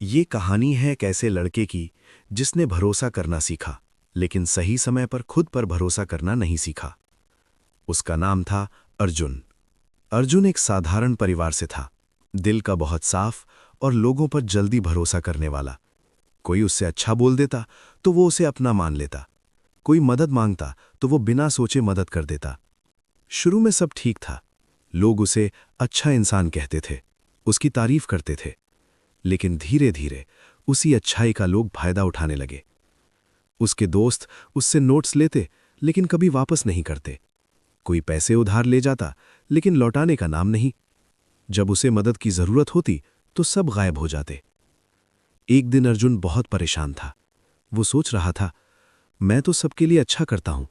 ये कहानी है एक ऐसे लड़के की जिसने भरोसा करना सीखा, लेकिन सही समय पर खुद पर भरोसा करना नहीं सीखा। उसका नाम था अर्जुन। अर्जुन एक साधारण परिवार से था, दिल का बहुत साफ और लोगों पर जल्दी भरोसा करने वाला। कोई उससे अच्छा बोल देता तो वो उसे अपना मान लेता। कोई मदद मांगता तो वो बिना सोचे मदद कर देता। शुरू में सब ठीक था, लोग उसे अच्छा इंसान कहते थे, उसकी तारीफ करते थे। लेकिन धीरे धीरे उसी अच्छाई का लोग फायदा उठाने लगे। उसके दोस्त उससे नोट्स लेते लेकिन कभी वापस नहीं करते। कोई पैसे उधार ले जाता लेकिन लौटाने का नाम नहीं। जब उसे मदद की जरूरत होती तो सब गायब हो जाते। एक दिन अर्जुन बहुत परेशान था। वो सोच रहा था, मैं तो सबके लिए अच्छा करता हूं,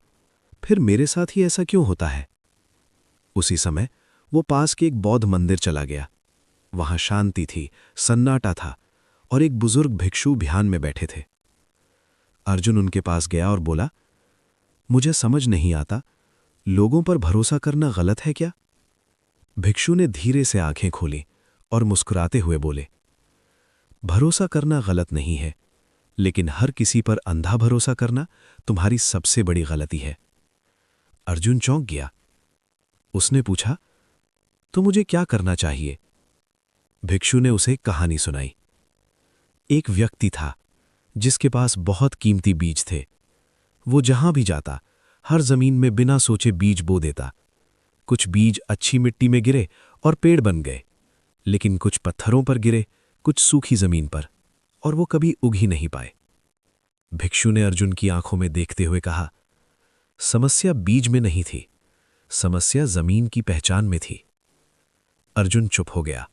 फिर मेरे साथ ही ऐसा क्यों होता है। उसी समय वो पास के एक बौद्ध मंदिर चला गया। वहां शांति थी, सन्नाटा था और एक बुजुर्ग भिक्षु ध्यान में बैठे थे। अर्जुन उनके पास गया और बोला, मुझे समझ नहीं आता, लोगों पर भरोसा करना गलत है क्या? भिक्षु ने धीरे से आंखें खोली और मुस्कुराते हुए बोले, भरोसा करना गलत नहीं है, लेकिन हर किसी पर अंधा भरोसा करना तुम्हारी सबसे बड़ी गलती है। अर्जुन चौंक गया। उसने पूछा, तो मुझे क्या करना चाहिए? भिक्षु ने उसे कहानी सुनाई। एक व्यक्ति था जिसके पास बहुत कीमती बीज थे। वो जहां भी जाता हर जमीन में बिना सोचे बीज बो देता। कुछ बीज अच्छी मिट्टी में गिरे और पेड़ बन गए, लेकिन कुछ पत्थरों पर गिरे, कुछ सूखी जमीन पर, और वो कभी उग ही नहीं पाए। भिक्षु ने अर्जुन की आंखों में देखते हुए कहा, समस्या बीज में नहीं थी, समस्या जमीन की पहचान में थी। अर्जुन चुप हो गया।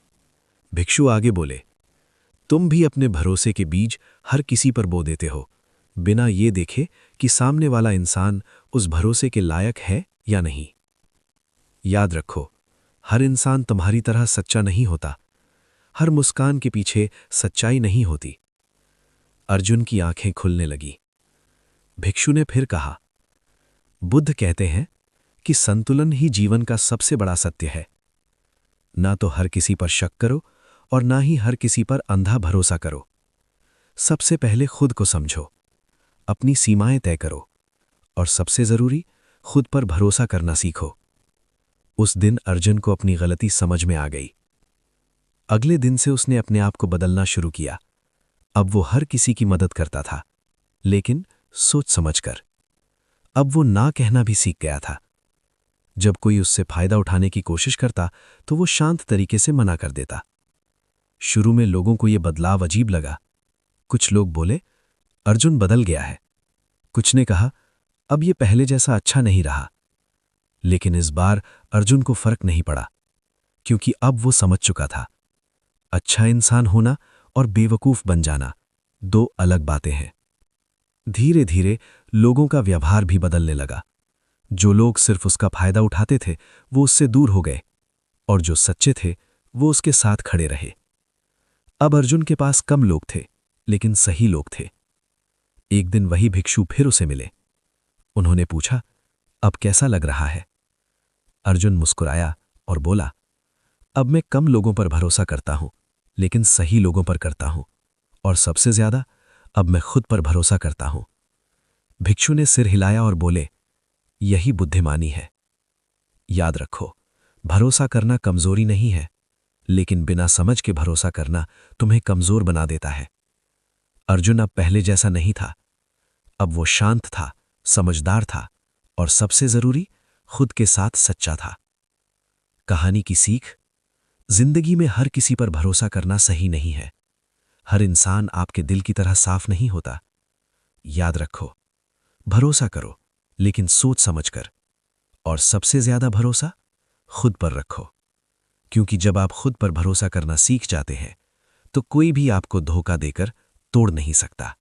भिक्षु आगे बोले, तुम भी अपने भरोसे के बीज हर किसी पर बो देते हो, बिना ये देखे कि सामने वाला इंसान उस भरोसे के लायक है या नहीं। याद रखो, हर इंसान तुम्हारी तरह सच्चा नहीं होता। हर मुस्कान के पीछे सच्चाई नहीं होती। अर्जुन की आंखें खुलने लगी। भिक्षु ने फिर कहा, बुद्ध कहते हैं कि संतुलन ही जीवन का सबसे बड़ा सत्य है। ना तो हर किसी पर शक करो और ना ही हर किसी पर अंधा भरोसा करो। सबसे पहले खुद को समझो, अपनी सीमाएं तय करो और सबसे जरूरी, खुद पर भरोसा करना सीखो। उस दिन अर्जुन को अपनी गलती समझ में आ गई। अगले दिन से उसने अपने आप को बदलना शुरू किया। अब वो हर किसी की मदद करता था, लेकिन सोच समझकर। अब वो ना कहना भी सीख गया था। जब कोई उससे फायदा उठाने की कोशिश करता तो वो शांत तरीके से मना कर देता। शुरू में लोगों को यह बदलाव अजीब लगा। कुछ लोग बोले, अर्जुन बदल गया है। कुछ ने कहा, अब ये पहले जैसा अच्छा नहीं रहा। लेकिन इस बार अर्जुन को फर्क नहीं पड़ा, क्योंकि अब वो समझ चुका था, अच्छा इंसान होना और बेवकूफ बन जाना दो अलग बातें हैं। धीरे धीरे लोगों का व्यवहार भी बदलने लगा। जो लोग सिर्फ उसका फायदा उठाते थे वो उससे दूर हो गए, और जो सच्चे थे वो उसके साथ खड़े रहे। अब अर्जुन के पास कम लोग थे, लेकिन सही लोग थे। एक दिन वही भिक्षु फिर उसे मिले। उन्होंने पूछा, अब कैसा लग रहा है? अर्जुन मुस्कुराया और बोला, अब मैं कम लोगों पर भरोसा करता हूं, लेकिन सही लोगों पर करता हूं, और सबसे ज्यादा अब मैं खुद पर भरोसा करता हूं। भिक्षु ने सिर हिलाया और बोले, यही बुद्धिमानी है। याद रखो, भरोसा करना कमजोरी नहीं है, लेकिन बिना समझ के भरोसा करना तुम्हें कमजोर बना देता है। अर्जुन अब पहले जैसा नहीं था। अब वो शांत था, समझदार था, और सबसे जरूरी, खुद के साथ सच्चा था। कहानी की सीख, जिंदगी में हर किसी पर भरोसा करना सही नहीं है। हर इंसान आपके दिल की तरह साफ नहीं होता। याद रखो, भरोसा करो, लेकिन सोच समझकर, और सबसे ज्यादा भरोसा खुद पर रखो, क्योंकि जब आप खुद पर भरोसा करना सीख जाते हैं तो कोई भी आपको धोखा देकर तोड़ नहीं सकता।